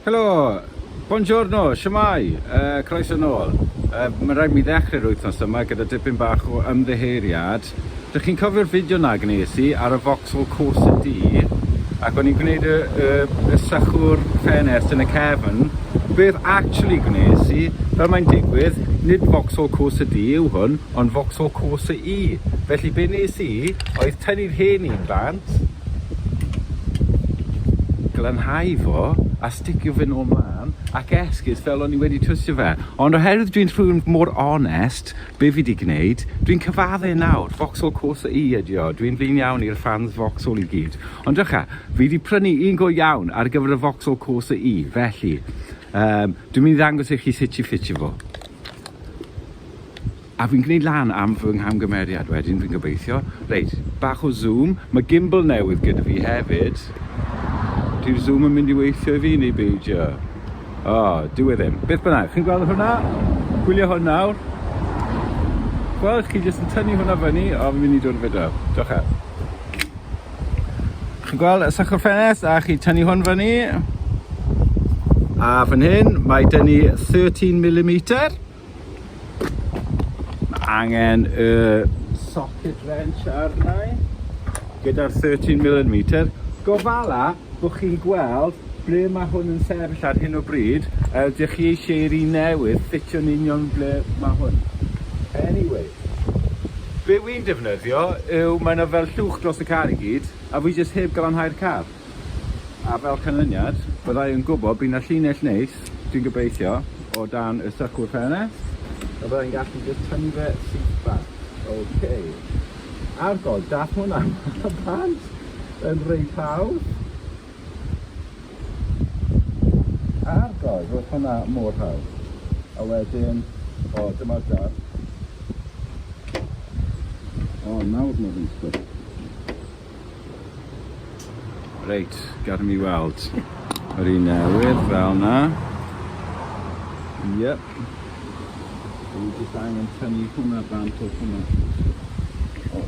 Helo, buongiorno, shwmai, croeso nôl. Mae'n rhaid mi ddechrau'r wythnos yma gyda dipyn bach o ymddiheuriad. Dych chi'n cofio'r fideo na gwnes i ar y Vauxhall D ac o'n i'n gwneud y sychwr ffenest yn y cefn. Beth actually gwnes i, fel mae'n digwydd, nid Vauxhall D yw hwn, ond Vauxhall E. Felly be nes i, oedd tynnu'r hen i'n bant, glanhau fo a sticio fe nôl mlaen ac esgus fel o'n i wedi twsio fe. Ond oherwydd dwi'n rhywun mor onest be fi wedi gwneud, dwi'n cyfaddu nawr. Vauxhall E ydi o. Dwi'n flin iawn i'r fans Vauxhall i gyd. Ond drycha, fi wedi prynu un go iawn ar gyfer y Vauxhall E. Felly, dwi'n mynd i ddangos i chi sut i ffitio fo. A fi'n gwneud lan am fy nghamgymeriad wedyn, fi'n gobeithio. Reit, bach o zoom. Mae gimbal newydd gyda fi hefyd. Di'r zoom yn mynd i weithio i fi neu beidio? O, dyw e ddim. Beth bynnag, chi'n gweld hwnna? Gwylio hwn nawr. Wel, chi jyst yn tynnu hwnna fyny, o fi'n mynd i dod fideo. Diolch e. Chi'n gweld y sychwr ffenest a chi tynnu hwn fyny. A fan hyn, mae dynnu 13mm. Mae angen y socket wrench arna gyda'r 13mm. Gofala bod chi'n gweld ble mae hwn yn sefyll ar hyn o bryd, ydych chi eisiau'r un newydd ffitio'n union ble mae hwn. Anyway, be wy'n defnyddio yw mae yna fel llwch dros y car i gyd, a fi jyst heb glanhau'r car. A fel canlyniad, byddai yn gwybod bydd yna llinell neis, dwi'n gobeithio, o dan y sychwr ffenest, a byddai'n gallu jyst tynnu fe syth bach. Okay. Argol, dath hwnna y bant yn reit hawdd. Argol, roedd hwnna mor hawdd. A wedyn, o, dyma'r dar. O, nawr mae'n ddysgu. Reit, gad mi weld. Yr un newydd, fel na. Yep. Dwi'n jyst angen tynnu hwnna bant o hwnna. O,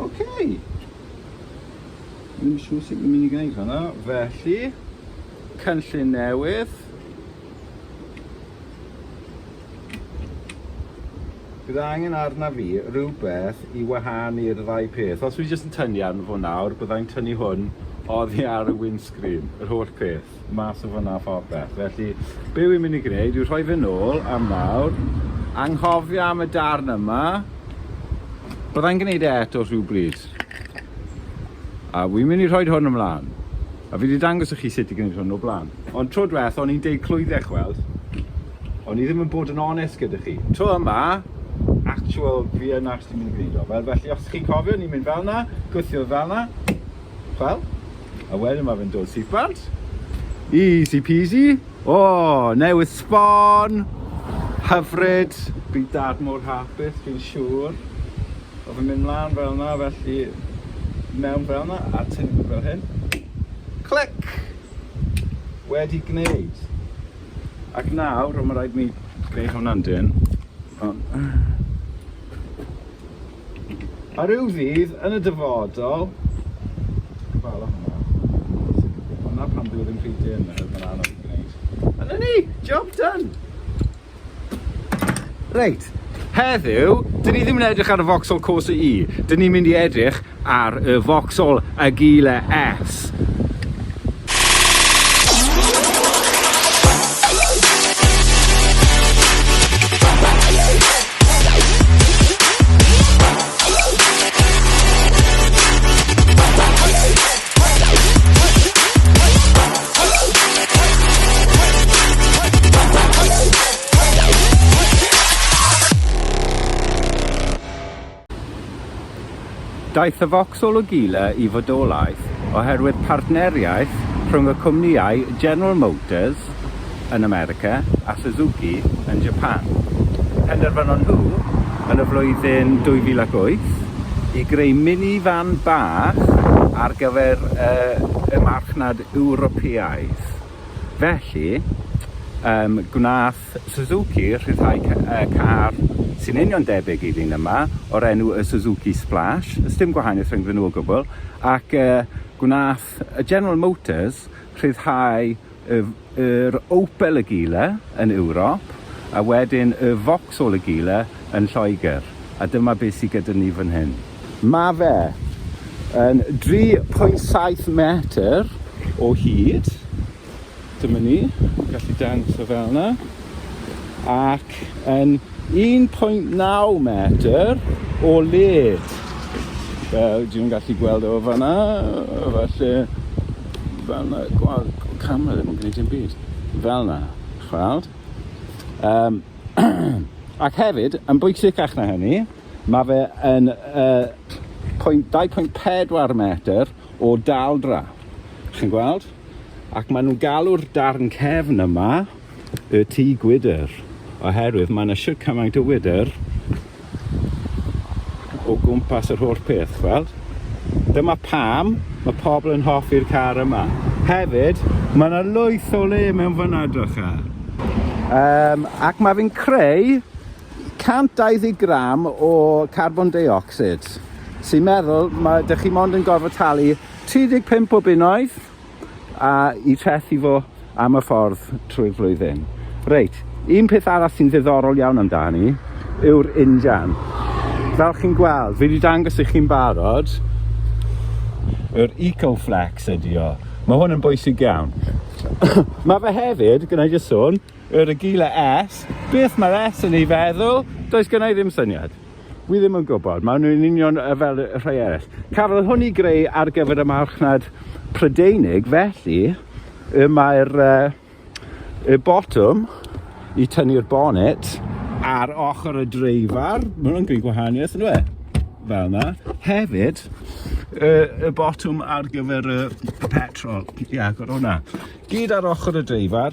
okay. Ddim siŵr sut yn mynd i gwneud hwnna. Felly, cynllun newydd. Bydd angen arna fi rhywbeth i wahanu'r ddau peth. Os fi jyst yn tynnu arno fo nawr, byddai'n tynnu hwn oddi ar y windscreen, yr holl peth, mas o fyna phopeth. Felly, be wy'n mynd i gwneud yw rhoi fy nôl am nawr, anghofio am y darn yma. Byddai'n gwneud eto rhywbryd. A wy'n mynd i rhoi hwn ymlaen. A fi wedi dangos i chi sut i gwneud hwn o blaen. Ond tro diweth, o'n i'n deud clwyddech weld. O'n i ddim yn bod yn onest gyda chi. Tro yma, actual fi yn actually mynd i gwneud o. Felly, os chi'n cofio, ni'n mynd fel na, gwthio fel na. Wel, a wedyn mae fe'n dod syth bant. Easy peasy. O, newydd sbon. Hyfryd. Bydd dad mor hapus, fi'n siŵr. O fi'n mynd mlaen fel yna, felly mewn fel yna, a tynnu fel hyn. Clic! Wedi gwneud. Ac nawr, mae'n rhaid mi greu hwnna'n dyn. A ryw ddydd, yn y dyfodol, fel hwnna. Hwnna pan dwi'n ddim rhy dyn, mae'n anodd i gwneud. A na ni, job done! Reit. Heddiw, dyn ni ddim yn edrych ar y Vauxhall E. Dyn ni'n mynd i edrych ar y Vauxhall Agila S. Daeth y Vauxhall Agila i fodolaeth oherwydd partneriaeth rhwng y cwmnïau General Motors yn America a Suzuki yn Japan. Penderfynon nhw yn y flwyddyn 2008 i greu minifan bach ar gyfer y marchnad Ewropeaidd. Felly, gwnaeth Suzuki rhyddhau car sy'n union debyg i ddyn yma o'r enw y Suzuki Splash. Ys dim gwahaniaeth rhwng nhw o gwbl. Ac gwnaeth General Motors rhyddhau yr Opel Agila yn Ewrop a wedyn y Vauxhall Agila yn Lloegr. A dyma beth sydd gyda ni fan hyn. Mae fe yn 3.7 metr o hyd. Dyma ni, gallu dangos o fel yna. Ac yn 1.9 metr o led. Fel, dwi'n gallu gweld o fan'na, falle, fel yna, camera ddim yn gwneud dim byd. Fel yna, chweld. Ac hefyd, yn bwysicach na hynny, mae fe yn 2.4 metr o daldra. Chi'n gweld? Ac maen nhw'n galw'r darn cefn yma y tŷ gwydr. Oherwydd mae yna siwt cymaint o wydr o gwmpas yr holl peth, gweld? Dyma pam mae pobl yn hoffi'r car yma. Hefyd, mae yna lwyth o le mewn fyna edrych ar. Ac mae fi'n creu 120 gram o carbon dioxide. Sy'n meddwl, dych chi mond yn gorfod talu 35 o bunnoedd a i trethu fo am y ffordd trwy'r flwyddyn. Reit, un peth arall sy'n ddiddorol iawn amdani yw'r injan. Fel chi'n gweld, fi wedi dangos i chi'n barod, yr EcoFlex ydi o. Mae hwn yn bwysig iawn. Mae fe hefyd, gyda i jyst sôn, yr Agila S. Beth mae'r S yn ei feddwl? Does gyda i ddim syniad. Wi ddim yn gwybod, maen nhw'n union fel y rhai eraill. Cafodd hwn i greu ar gyfer y marchnad Prydeinig, felly mae'r botwm i tynnu'r bonnet ar ochr y dreifar. Mae hwnna'n gwneud gwahaniaeth yn dweud, fel yna. Hefyd, y botwm ar gyfer y petrol. Ia, gwrdd hwnna. Gyd ar ochr y dreifar.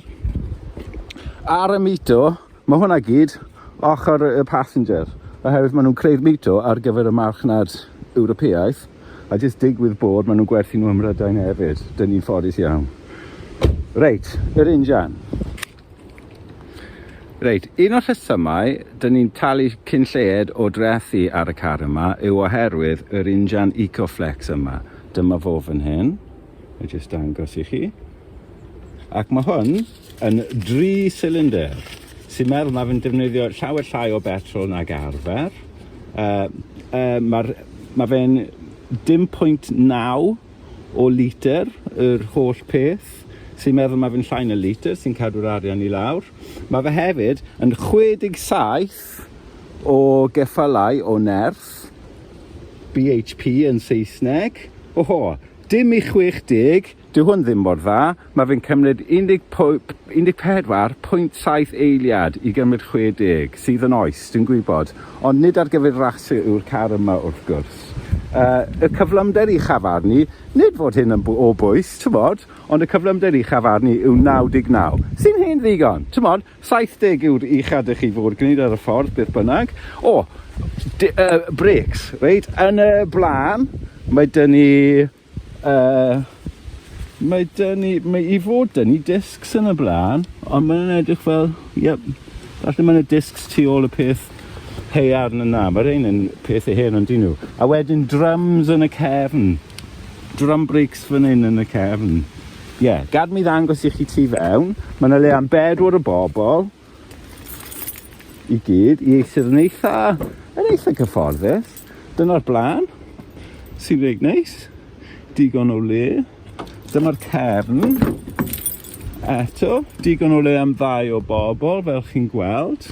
Ar y mito, mae hwnna gyd ochr y passenger. Oherwydd maen nhw'n creu'r mito ar gyfer y marchnad Ewropeaidd. A jyst digwydd bod maen nhw'n gwerthu nhw ym Mhrydain hefyd. Dyn ni'n ffodus iawn. Reit, yr injan. Reit, un o'r rhesymau, dyn ni'n talu cyn lled o drethu ar y car yma yw oherwydd yr injan EcoFlex yma. Dyma fo fan hyn. A jyst dangos i chi. Ac mae hwn yn 3 cylinder. Sy'n meddwl mae fe'n defnyddio llawer llai o betrol nag arfer. Mae fe'n 0.9 o litr yr holl peth. Sy'n meddwl mae fe'n llai na litr sy'n cadw'r arian i lawr. Mae fe hefyd yn 67 o geffylau o nerth. BHP yn Saesneg. Oho, dim i 60, dyw hwn ddim mor dda. Mae fe'n cymryd 14.7 eiliad i gymryd 60, sydd yn oes, dwi'n gwybod. Ond nid ar gyfer rhasio yw'r car yma wrth gwrs. Y cyflymder i chafarni, nid fod hyn o bwys, ti'n ond y cyflymder i chafarni yw 99. Sy'n hyn ddigon, ti'n 70 yw'r uchad ych chi fod gwneud ar y ffordd, beth bynnag. O, brakes, reit? Yn y blaen, mae dyn ni... Mae i fod dyn ni discs yn y blaen, ond mae'n edrych fel, falle mae'n y discs tu ôl y peth haearn yna. Mae'r ein yn peth ei hen ond dyn nhw. A wedyn drums yn y cefn. Drum brakes fan hyn yn y cefn. Gad mi ddangos i chi tu fewn. Mae'n le am 4 o bobl i gyd, i eistedd yn eitha cyfforddus. Dyna'r blaen, sy'n reit neis. Digon o le. Dyma'r cefn. Eto, digon o le am 2 o bobl, fel chi'n gweld.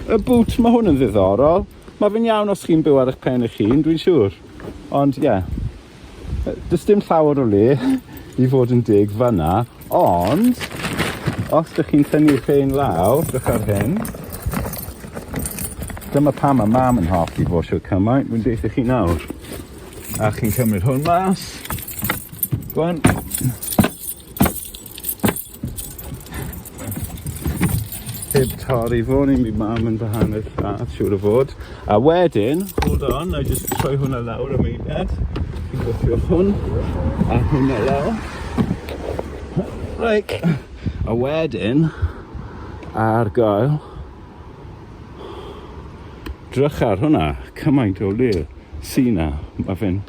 Y boot, mae hwn yn ddiddorol. Mae fe'n iawn os chi'n byw ar eich pen eich hun, dwi'n siŵr. Ond, does dim llawer o le i fod yn dig fyna. Ond, os ydych chi'n tynnu'r pen lawr, dych ar hyn. Dyma pam mae mam yn hoffi fo sio cymaint. Dwi'n deud i chi nawr. A chi'n cymryd hwn mas. Gwan. Heb torri fo, ni'n mi mam yn bahanau lladd, siwr o fod. A wedyn, hold on, na just troi hwnna lawr am eiliad. Fi'n gwthio hwn, a hwnna lawr. Right. A wedyn, ar gael. Drych ar hwnna, cymaint o le. Sina, mae fe'n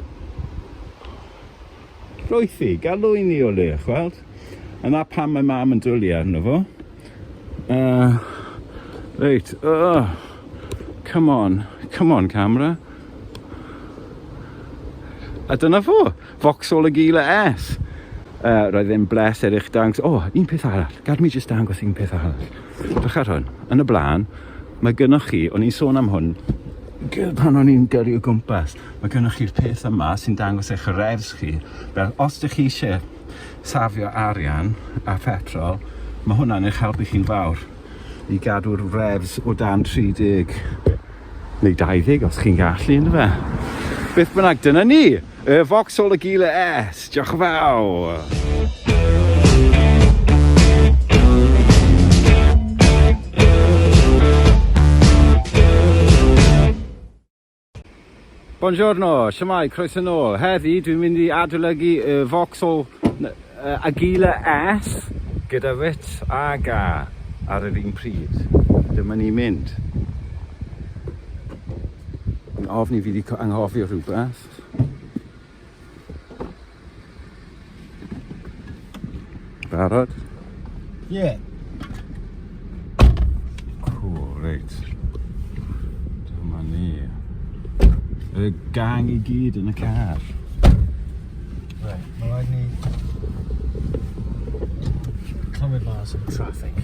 roethi, galwyni o le, chweld? Yna pan mae mam yn dwlu arno fo. Reit, come on camera. A dyna fo, Vauxhall Agila S. Roedd e'n bles eich dangos. Un peth arall, gad mi jyst dangos un peth arall. Drych ar hwn, yn y blaen, mae gynnwch chi, o'n i'n sôn am hwn, pan o'n i'n gyrru o gwmpas, mae gynnwch chi'r peth yma sy'n dangos eich refs chi. Fel, os ydych chi eisiau safio arian a petrol, mae hwnna'n eich helpu chi'n fawr i gadw'r refs o dan 30 neu 20 os chi'n gallu, ynddo fe. Beth bynnag, dyna ni, y Vauxhall Agila S. Diolch yn fawr. Buongiorno, siamai, croeso nôl. Heddi dwi'n mynd i adolygu y Vauxhall Agila S gyda Rits a Ga ar yr un pryd. Dyma ni'n mynd. Yn ofni fi wedi anghofio rhywbeth. Barod? Yeah. Cool, reit. Dyma ni. Y gang I gyd yn y car. Right, mae rhaid ni clymyd mas am y traffic.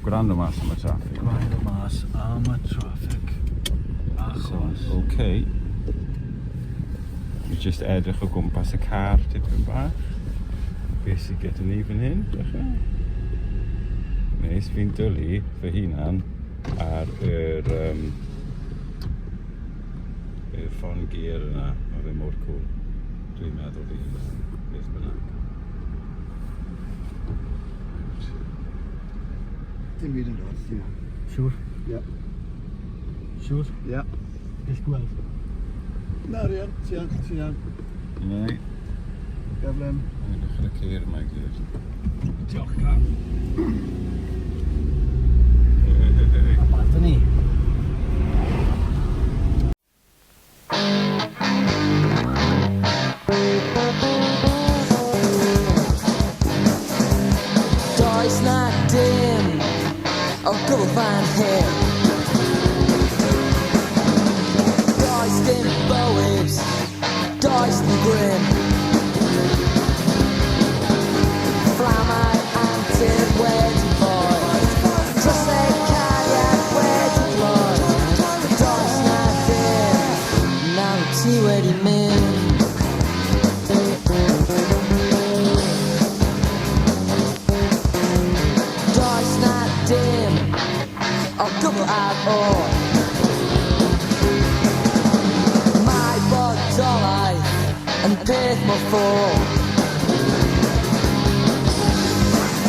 Gwrando mas am y traffic. Gwrando mas am y traffic. Achos. Okay. Fi just edrych o gwmpas y car tipyn bach. Beth sydd gyda ni fan hyn, dechrau. Nes fi'n dwlu fy hunan ar yr ffon gear yna. Mae fe mor cool. Dwi'n meddwl fi beth bynnag. Dim byd yn dod, ie. Siwr? Ie. Siwr? Ie. Eich gweld? Na, rian, ti an. Nei. Gyflem. Edrych ar y ceir yma I gyd. Diolch, Car. A bad ni. Does not dim or go find him. Does dim bowies, does the grim. Flamai antir wedi bod. Just a cariad wedi bod. Does not dim, now ti wedi mynd. I'll double out all my bodoli and peth my fall.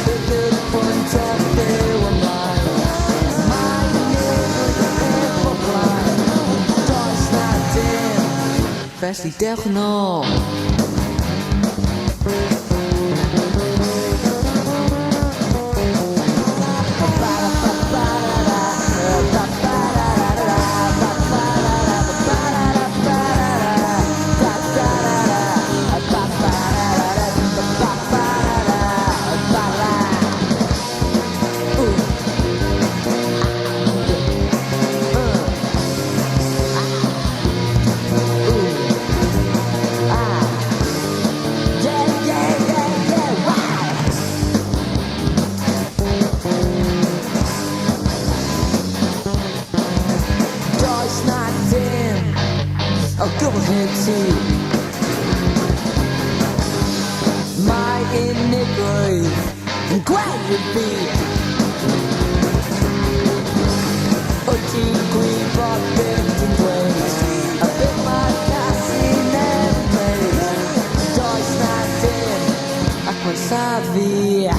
The good point of view of mine, my neighbour blind. Does not dim, firstly dewch yn ôl. My inner grave and glad would be a deep green brought building ways a bit my cassie never made. Does not dim, I can savvy.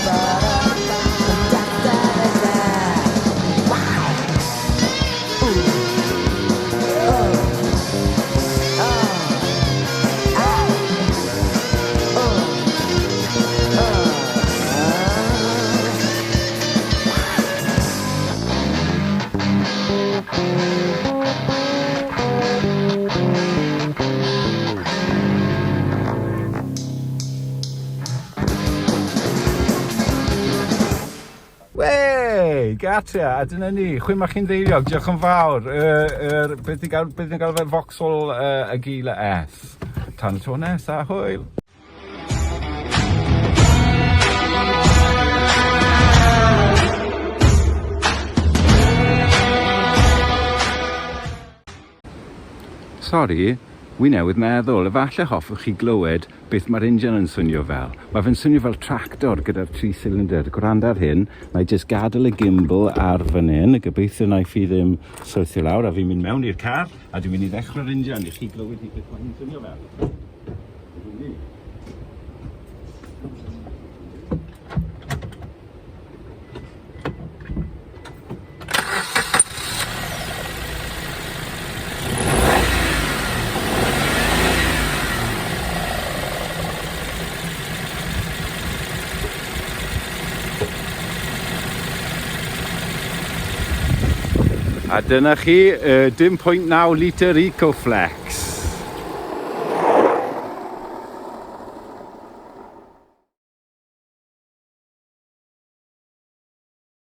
Bye. Wey, gata, a dyna ni, Chwim a Chynddeiriog, diolch yn fawr. Beth ni'n gael fe Vauxhall Agila S. Tan y tro nesa, hwyl. Sori, wi newydd meddwl, efallai hoffwch chi glywed beth mae'r injan yn swnio fel. Mae fe'n swnio fel tractor gyda'r 3 cylinder. Gwrando ar hyn, na i jyst gadael y gimbal ar fan hyn, gobeithio na i fi ddim syrthio lawr, a fi'n mynd mewn i'r car, a dwi'n mynd i ddechrau'r injan i chi glywed i beth mae'n swnio fel. A dyna chi, 0.9 litre EcoFlex.